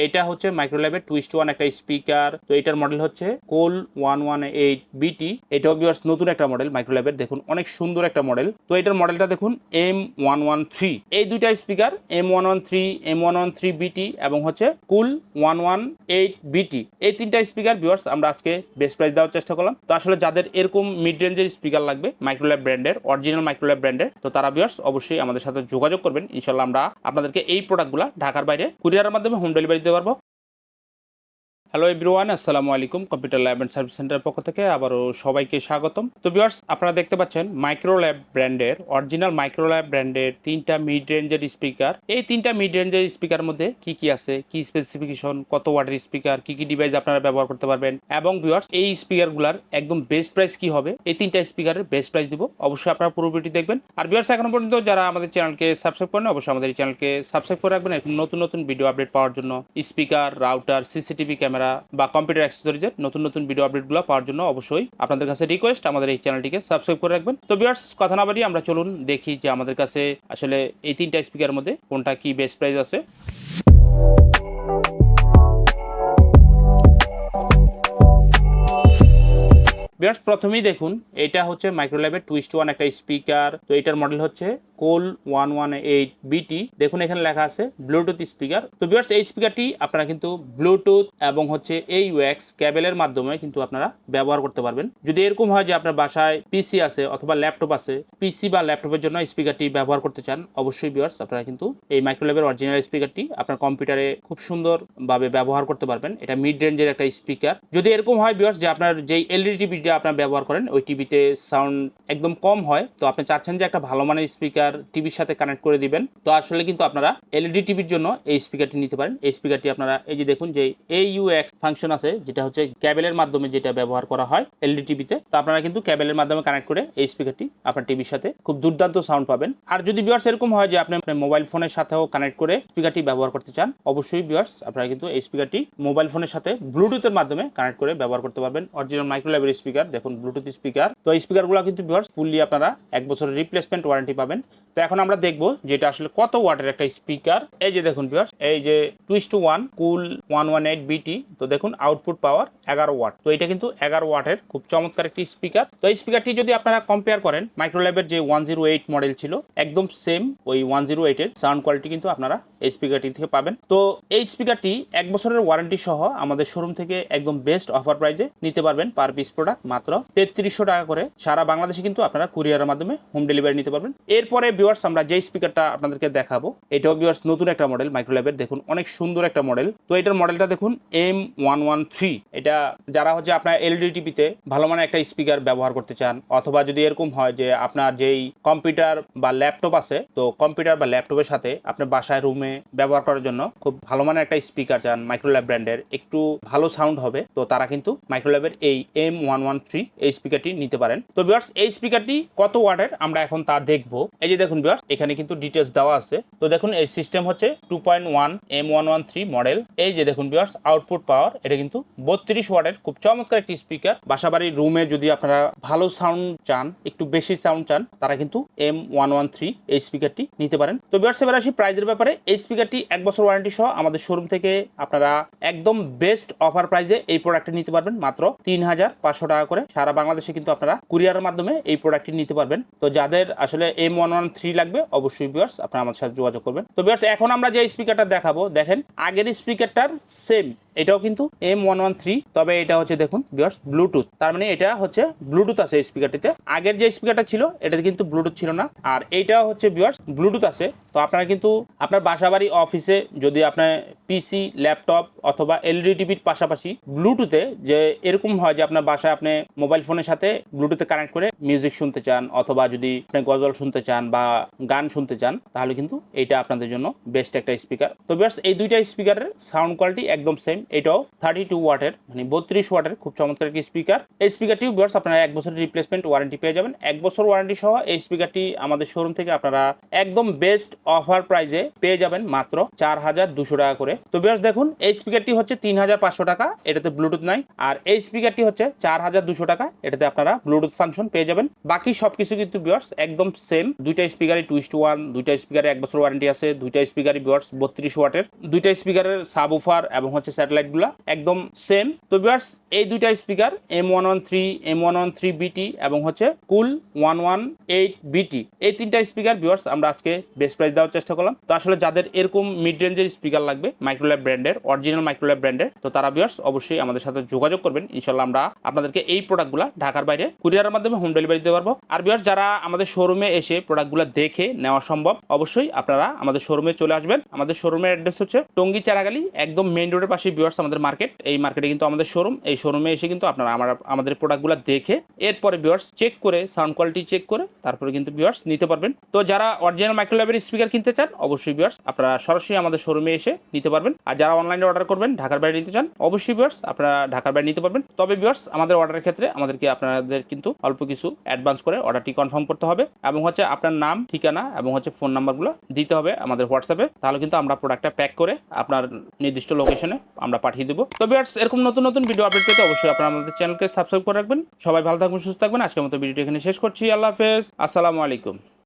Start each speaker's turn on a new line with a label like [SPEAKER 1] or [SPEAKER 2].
[SPEAKER 1] এটা হচ্ছে মাইক্রোল্যাবের twist one একটা স্পিকার। তো এটার মডেল হচ্ছে কোল 118 বিটি। এটাও ভিউয়ার্স নতুন একটা মডেল মাইক্রোল্যাবের, দেখুন অনেক সুন্দর একটা মডেল। তো এটার মডেলটা দেখুন M113। এই দুইটা স্পিকার M113, M113 বিটি এবং হচ্ছে কুল 118 বিটি, এই তিনটা স্পিকার ভিউয়ার্স আমরা আজকে বেস্ট প্রাইস দেওয়ার চেষ্টা করলাম। তো আসলে যাদের এরকম মিড রেঞ্জের স্পিকার লাগবে মাইক্রোল্যাব ব্র্যান্ডের, অরিজিনাল মাইক্রোল্যাব ব্র্যান্ডের, তো তারা ভিউয়ার্স অবশ্যই আমাদের সাথে যোগাযোগ করবেন। ইনশাল্লাহ আমরা আপনাদেরকে এই প্রোডাক্টগুলো ঢাকার বাইরে কুরিয়ারের মাধ্যমে হোম ডেলিভারি দিতে পারবো। হ্যালো এভরিওয়ান, আসসালামু আলাইকুম। কম্পিউটার ল্যাব অ্যান্ড সার্ভিস সেন্টারের পক্ষ থেকে আবারও সবাইকে স্বাগতম। তো ভিউয়ার্স, আপনারা দেখতে পাচ্ছেন মাইক্রোল্যাব ব্র্যান্ডের, অরিজিনাল মাইক্রোল্যাব ব্র্যান্ডের তিনটা মিড রেঞ্জের স্পিকার। এই তিনটা মিড রেঞ্জের স্পিকার মধ্যে কি কি আছে, কি স্পেসিফিকেশন, কত ওয়াটের স্পিকার, কি কি ডিভাইস আপনারা ব্যবহার করতে পারবেন, এবং ভিউয়ার্স এই স্পিকারগুলোর একদম বেস্ট প্রাইস কি হবে, এই তিনটা স্পিকারের বেস্ট প্রাইস দিব। অবশ্যই আপনারা পুরো ভিডিওটি দেখবেন। আর ভিউয়ার্স, এখনো পর্যন্ত যারা আমাদের চ্যানেলকে সাবস্ক্রাইব করেন, অবশ্যই আমাদের এই চ্যানেলকে সাবস্ক্রাইব করে রাখবেন এরকম নতুন নতুন ভিডিও আপডেট পাওয়ার জন্য। স্পিকার, রাউটার, সিসিটিভি ক্যামেরা বা কম্পিউটার অ্যাক্সেসরিজের নতুন নতুন ভিডিও আপডেটগুলো পাওয়ার জন্য অবশ্যই আপনাদের কাছে রিকোয়েস্ট আমাদের এই চ্যানেলটিকে সাবস্ক্রাইব করে রাখবেন। তো ভিউয়ার্স, কথা না বাড়িয়ে আমরা চলুন দেখি যে আমাদের কাছে আসলে এই তিনটা স্পিকারের মধ্যে কোনটা কি বেস্ট প্রাইস আছে। ভিউয়ার্স, প্রথমেই দেখুন এটা হচ্ছে মাইক্রোল্যাবের টুইস্ট ওয়ান একটা স্পিকার। তো এটার মডেল হচ্ছে কোল 118 বিটি। দেখুন এখানে লেখা আছে ব্লুটুথ স্পিকার। তো ভিউয়ার্স, এই স্পিকারটি আপনারা কিন্তু ব্লুটুথ এবং হচ্ছে এই ওয়্যাক্স ক্যাবেলের মাধ্যমে কিন্তু আপনারা ব্যবহার করতে পারবেন। যদি এরকম হয় যে আপনার বাসায় পিসি আছে অথবা ল্যাপটপ আছে, পিসি বা ল্যাপটপের জন্য স্পিকারটি ব্যবহার করতে চান, অবশ্যই ভিউয়ার্স আপনারা কিন্তু এই মাইক্রোল্যাবের অরিজিনাল স্পিকারটি আপনার কম্পিউটারে খুব সুন্দরভাবে ব্যবহার করতে পারবেন। এটা মিড রেঞ্জের একটা স্পিকার। যদি এরকম হয় ভিউয়ার্স যে আপনার যেই এলইডি টিভি আপনারা ব্যবহার করেন ওই টিভিতে সাউন্ড একদম কম হয়, তো আপনি চাচ্ছেন যে একটা ভালো মানের স্পিকার টিভির সাথে কানেক্ট করে দিবেন, তো আসলে কিন্তু আপনারা এলইডি টিভির জন্য এই স্পিকারটি নিতে পারেন। এই স্পিকারটি আপনারা এই যে দেখুন যে AUX ফাংশন আছে, যেটা হচ্ছে ক্যাবেলের মাধ্যমে যেটা ব্যবহার করা হয় এলইডি টিভিতে। তো আপনারা কিন্তু ক্যাবেলের মাধ্যমে কানেক্ট করে এই স্পিকারটি আপনার টিভির সাথে খুব দুর্দান্ত সাউন্ড পাবেন। আর যদি ভিউয়ার্স এরকম হয় যে আপনি মোবাইল ফোনের সাথেও কানেক্ট করে স্পিকারটি ব্যবহার করতে চান, অবশ্যই ভিউয়ার্স আপনারা কিন্তু এই স্পিকারটি মোবাইল ফোনের সাথে ব্লুটুথের মাধ্যমে কানেক্ট করে ব্যবহার করতে পারবেন। অরিজিনাল মাইক্রোল্যাবের স্পিকার, দেখুন ব্লুটুথ স্পিকার। তো এই স্পিকারগুলো কিন্তু ভিউয়ার্স ফুললি আপনারা 1 বছরের রিপ্লেসমেন্ট ওয়ারেন্টি পাবেন। তো এখন আমরা দেখব যে এটা আসলে কত ওয়াটের একটা স্পিকার। এই যে দেখুন ভিউয়ার্স, এই যে টুইস্ট ওয়ান কুল 118 বিটি। তো দেখুন আউটপুট পাওয়ার 11 ওয়াট। তো এটা কিন্তু 11 ওয়াটের খুব চমৎকার একটি স্পিকার। তো এই স্পিকারটি যদি আপনারা কম্পেয়ার করেন মাইক্রোল্যাবের যে 108 মডেল ছিল, একদম সেম ওই 108 এর সাউন্ড কোয়ালিটি কিন্তু আপনারা এই স্পিকারটি থেকে পাবেন। তো এই স্পিকারটি 1 বছরের ওয়ারেন্টি সহ আমাদের শোরুম থেকে একদম বেস্ট অফার প্রাইসে নিতে পারবেন। পার পিস প্রোডাক্ট মাত্র 3300 টাকা করে। সারা বাংলাদেশে কিন্তু আপনারা কুরিয়ারের মাধ্যমে হোম ডেলিভারি নিতে পারবেন। এরপরে ভিউয়ার্স আমরা যে স্পিকারটা আপনাদেরকে দেখাবো, এটাও ভিউয়ার্স নতুন একটা মডেল মাইক্রোল্যাবের, দেখুন অনেক সুন্দর একটা মডেল। তো এটার মডেলটা দেখুন M113। এটা যারা হচ্ছে আপনার এলইডি টিভিতে ভালো মানের একটা স্পিকার ব্যবহার করতে চান, অথবা যদি এরকম হয় যে আপনার যেই কম্পিউটার বা ল্যাপটপ আছে, তো কম্পিউটার বা ল্যাপটপের সাথে আপনার বাসায় রুমে ব্যবহার করার জন্য খুব ভালো মানের একটা স্পিকার চান, মাইক্রোল্যাব ব্র্যান্ডের একটু ভালো সাউন্ড হবে, তো তারা কিন্তু মাইক্রোল্যাবের এই M113 এই স্পিকারটি নিতে পারেন। তো ভিউয়ার্স, এই স্পিকারটি কত ওয়াটের আমরা এখন তা দেখবো। এই যে দেখুন ভিউয়ার্স, এখানে কিন্তু ডিটেইলস দেওয়া আছে। তো দেখুন এই সিস্টেম হচ্ছে 2.1 M113 মডেল। এই যে দেখুন ভিউয়ার্স, আউটপুট পাওয়ার এটা কিন্তু 32 ওয়াটের খুব চমৎকার একটি স্পিকার। বাসাবাড়ির রুমে যদি আপনারা ভালো সাউন্ড চান, একটু বেশি সাউন্ড চান, তারা কিন্তু M113 এই স্পিকারটি নিতে পারেন। তো ভিউয়ার্স, এবার আসি প্রাইজের ব্যাপারে। এই স্পিকারটি 1 বছর ওয়ারেন্টি সহ আমাদের শোরুম থেকে আপনারা একদম বেস্ট অফার প্রাইজে এই প্রোডাক্টটি নিতে পারবেন মাত্র 3500 টাকা করে। সারা বাংলাদেশে কিন্তু আপনারা কুরিয়ারের মাধ্যমে এই প্রোডাক্টটি নিতে পারবেন। তো যাদের আসলে M113 লাগবে অবশ্যই ভিউয়ার্স আপনারা আমাদের সাথে যোগাযোগ করবেন। তো ভিউয়ার্স, এখন আমরা যে স্পিকারটা দেখাবো, দেখেন আগের স্পিকারটার সেম এটাও কিন্তু M113, তবে এটা হচ্ছে দেখুন ভিউয়ার্স ব্লুটুথ। তার মানে এটা হচ্ছে ব্লুটুথ আছে এই স্পিকারটিতে। আগের যে স্পিকারটা ছিল এটাতে কিন্তু ব্লুটুথ ছিল না, আর এইটা হচ্ছে ভিউয়ার্স ব্লুটুথ আছে। তো আপনারা কিন্তু আপনার বাসাবাড়ি অফিসে যদি আপনার পিসি ল্যাপটপ অথবা এলইডি টিভির পাশাপাশি ব্লুটুথে যে এরকম হয় যে আপনার বাসায় আপনি মোবাইল ফোনের সাথে ব্লুটুথে কানেক্ট করে মিউজিক শুনতে চান, অথবা যদি আপনি গজল শুনতে চান বা গান শুনতে চান, তাহলে কিন্তু এইটা আপনাদের জন্য বেস্ট একটা স্পিকার। তো ভিউয়ার্স, এই দুইটা স্পিকারের সাউন্ড কোয়ালিটি একদম সেম, এটাও 32 ওয়াটের মানে 32 ওয়াটের খুব চমৎকার একটি স্পিকার। এই স্পিকারটিও ভিউয়ার্স আপনারা 1 বছরের রিপ্লেসমেন্ট ওয়ারেন্টি পেয়ে যাবেন। 1 বছর ওয়ারেন্টি সহ এই স্পিকারটি আমাদের শোরুম থেকে আপনারা একদম বেস্ট অফার প্রাইজে পেয়ে যাবেন মাত্র 4200 টাকা করে। তো ভিউয়ার্স দেখুন এই স্পিকারটি হচ্ছে 3500 টাকা, এটাতে ব্লুটুথ নাই। আর এই স্পিকারটি হচ্ছে 4200 টাকা, এটাতে আপনারা ব্লুটুথ ফাংশন পেয়ে যাবেন। বাকি সবকিছু কিন্তু ভিউয়ার্স একদম সেম। দুইটা স্পিকারই 2:1, দুইটা স্পিকারে 1 বছর ওয়ারেন্টি আছে, দুইটা স্পিকারই ভিউয়ার্স 32 ওয়াটের, দুইটা স্পিকারের সাবউফার এবং হচ্ছে স্যাটেলাইট গুলা একদম সেম। তো ভিউয়ার্স এই দুইটা স্পিকার M113, M113BT এবং হচ্ছে কুল 118BT, এই তিনটা স্পিকার ভিউয়ার্স আমরা আজকে বেস্ট প্রাইস দেওয়ার চেষ্টা করলাম। তো আসলে যাদের এরকম মিড রেঞ্জের স্পিকার লাগবে মাইক্রোল্যাব ব্র্যান্ডের, অরিজিনাল মাইক্রোল্যাব ব্র্যান্ডের, তো তারা ভিউয়ার্স অবশ্যই আমাদের সাথে যোগাযোগ করবেন। ইনশাআল্লাহ আমরা আপনাদেরকে এই প্রোডাক্টগুলো ঢাকার বাইরে কুরিয়ারের মাধ্যমে হোম ডেলিভারি দিতে পারবো। আর ভিউয়ার্স যারা আমাদের শোরুমে এসে প্রোডাক্টগুলো দেখে নেওয়া সম্ভব, অবশ্যই আপনারা আমাদের শোরুমে চলে আসবেন। আমাদের শোরুমের অ্যাড্রেস হচ্ছে টঙ্গী চারাগালি, একদম মেইন রোডের পাশে ভিউয়ার্স আমাদের মার্কেট। এই মার্কেটে কিন্তু আমাদের শোরুম। এই শোরুমে এসে কিন্তু আপনারা আমাদের প্রোডাক্টগুলো দেখে এরপরে ভিউয়ার্স চেক করে, সাউন্ড কোয়ালিটি চেক করে তারপরে কিন্তু ভিউয়ার্স নিতে পারবেন। তো যারা অরিজিনাল মাইক্রোল্যাবের স্পিকার কিনতে চান অবশ্যই ভিউয়ার্স আপনারা সরাসরি আমাদের শোরুমে এসে নিতে পারবেন। আর যারা অনলাইনে অর্ডার করবেন ঢাকার বাইরে নিতে চান অবশ্যই ভিউয়ার্স আপনারা ঢাকার বাইরে নিতে পারবেন। তবে ভিউয়ার্স আমাদের অর্ডারের ক্ষেত্রে আমাদেরকে আপনাদের কিন্তু অল্প কিছু অ্যাডভান্স করে অর্ডারটি কনফার্ম করতে হবে এবং হচ্ছে আপনার নাম, ঠিকানা এবং হচ্ছে ফোন নাম্বারগুলো দিতে হবে আমাদের হোয়াটসঅ্যাপে। তাহলে কিন্তু আমরা প্রোডাক্টটা প্যাক করে আপনার নির্দিষ্ট লোকেশনে আমরা পাঠিয়ে দেবো। তো ভিউয়ার্স এরকম নতুন নতুন ভিডিও আপডেট পেতে অবশ্যই আপনারা আমাদের চ্যানেলকে সাবস্ক্রাইব করে রাখবেন। সবাই ভালো থাকবেন, সুস্থ থাকবেন। আজকের মতো ভিডিওটি এখানে শেষ করছি। আল্লাহ হাফেজ, আসসালামু আলাইকুম।